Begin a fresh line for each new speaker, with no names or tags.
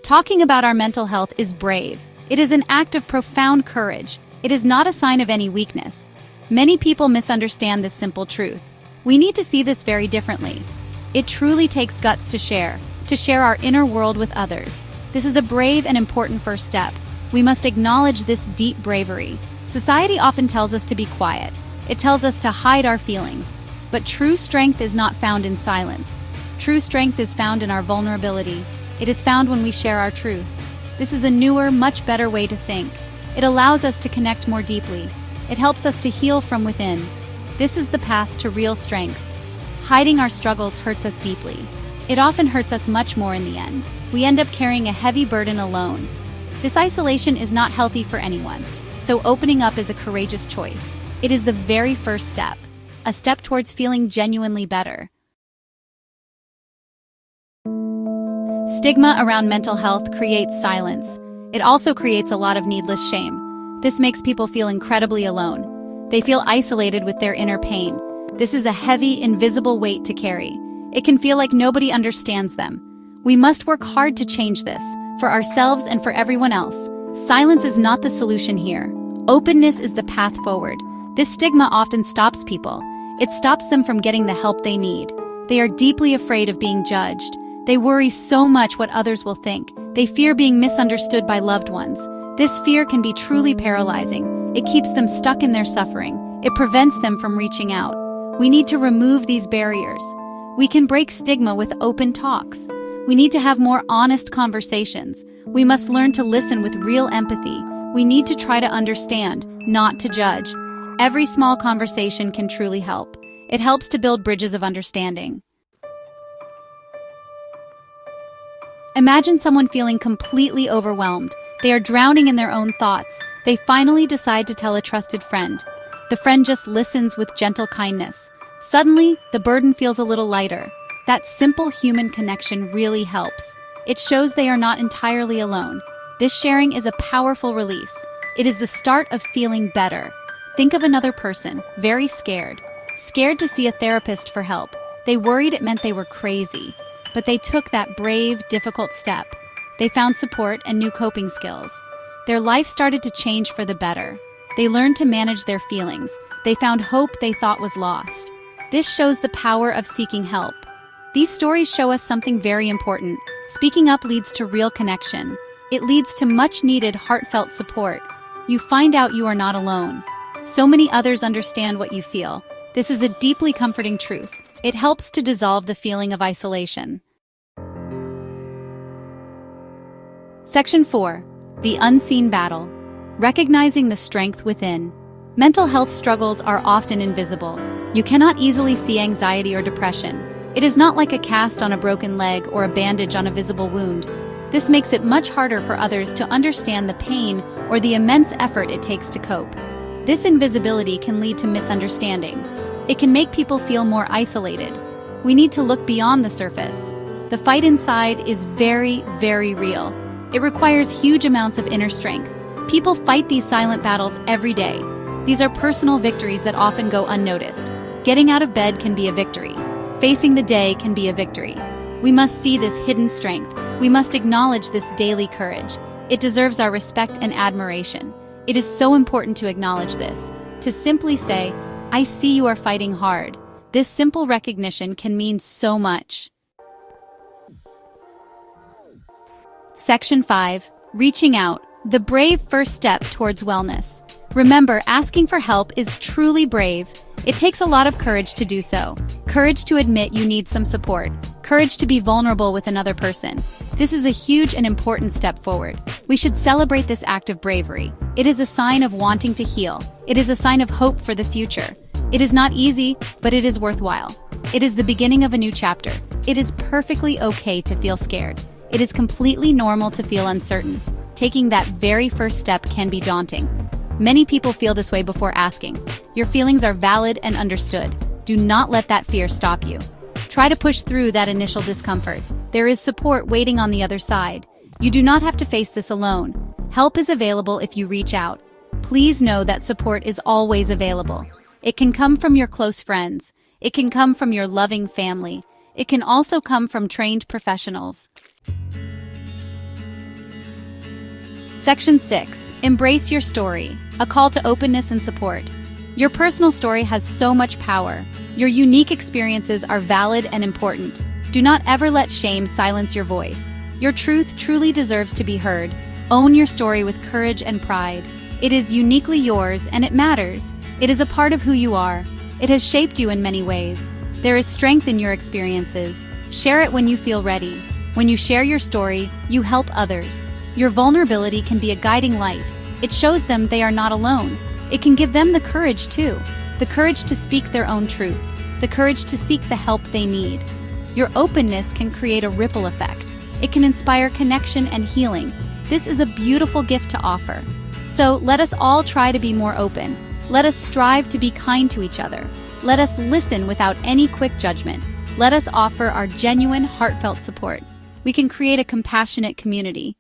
Talking about our mental health is brave. It is an act of profound courage. It is not a sign of any weakness. Many people misunderstand this simple truth. We need to see this very differently. It truly takes guts to share our inner world with others. This is a brave and important first step. We must acknowledge this deep bravery. Society often tells us to be quiet. It tells us to hide our feelings. But true strength is not found in silence. True strength is found in our vulnerability. It is found when we share our truth. This is a newer, much better way to think. It allows us to connect more deeply. It helps us to heal from within. This is the path to real strength. Hiding our struggles hurts us deeply. It often hurts us much more in the end. We end up carrying a heavy burden alone. This isolation is not healthy for anyone, so opening up is a courageous choice. It is the very first step, a step towards feeling genuinely better. Stigma around mental health creates silence. It also creates a lot of needless shame. This makes people feel incredibly alone. They feel isolated with their inner pain. This is a heavy, invisible weight to carry. It can feel like nobody understands them. We must work hard to change this, for ourselves and for everyone else. Silence is not the solution here. Openness is the path forward. This stigma often stops people. It stops them from getting the help they need. They are deeply afraid of being judged. They worry so much what others will think. They fear being misunderstood by loved ones. This fear can be truly paralyzing. It keeps them stuck in their suffering. It prevents them from reaching out. We need to remove these barriers. We can break stigma with open talks. We need to have more honest conversations. We must learn to listen with real empathy. We need to try to understand, not to judge. Every small conversation can truly help. It helps to build bridges of understanding. Imagine someone feeling completely overwhelmed. They are drowning in their own thoughts. They finally decide to tell a trusted friend. The friend just listens with gentle kindness. Suddenly, the burden feels a little lighter. That simple human connection really helps. It shows they are not entirely alone. This sharing is a powerful release. It is the start of feeling better. Think of another person, very scared. Scared to see a therapist for help. They worried it meant they were crazy. But they took that brave, difficult step. They found support and new coping skills. Their life started to change for the better. They learned to manage their feelings. They found hope they thought was lost. This shows the power of seeking help. These stories show us something very important. Speaking up leads to real connection. It leads to much-needed heartfelt support. You find out you are not alone. So many others understand what you feel. This is a deeply comforting truth. It helps to dissolve the feeling of isolation. Section 4. The Unseen Battle. Recognizing the strength within. Mental health struggles are often invisible. You cannot easily see anxiety or depression. It is not like a cast on a broken leg or a bandage on a visible wound. This makes it much harder for others to understand the pain or the immense effort it takes to cope. This invisibility can lead to misunderstanding. It can make people feel more isolated. We need to look beyond the surface. The fight inside is very, very real. It requires huge amounts of inner strength. People fight these silent battles every day. These are personal victories that often go unnoticed. Getting out of bed can be a victory. Facing the day can be a victory. We must see this hidden strength. We must acknowledge this daily courage. It deserves our respect and admiration. It is so important to acknowledge this. To simply say, "I see you are fighting hard." This simple recognition can mean so much. Section 5. Reaching out. The brave first step towards wellness. Remember, asking for help is truly brave. It takes a lot of courage to do so. Courage to admit you need some support. Courage to be vulnerable with another person. This is a huge and important step forward. We should celebrate this act of bravery. It is a sign of wanting to heal. It is a sign of hope for the future. It is not easy, but it is worthwhile. It is the beginning of a new chapter. It is perfectly okay to feel scared. It is completely normal to feel uncertain. Taking that very first step can be daunting. Many people feel this way before asking. Your feelings are valid and understood. Do not let that fear stop you. Try to push through that initial discomfort. There is support waiting on the other side. You do not have to face this alone. Help is available if you reach out. Please know that support is always available. It can come from your close friends. It can come from your loving family. It can also come from trained professionals. Section 6. Embrace your story. A call to openness and support. Your personal story has so much power. Your unique experiences are valid and important. Do not ever let shame silence your voice. Your truth truly deserves to be heard. Own your story with courage and pride. It is uniquely yours and it matters. It is a part of who you are. It has shaped you in many ways. There is strength in your experiences. Share it when you feel ready. When you share your story, you help others. Your vulnerability can be a guiding light. It shows them they are not alone. It can give them the courage too. The courage to speak their own truth. The courage to seek the help they need. Your openness can create a ripple effect. It can inspire connection and healing. This is a beautiful gift to offer. So let us all try to be more open. Let us strive to be kind to each other. Let us listen without any quick judgment. Let us offer our genuine, heartfelt support. We can create a compassionate community.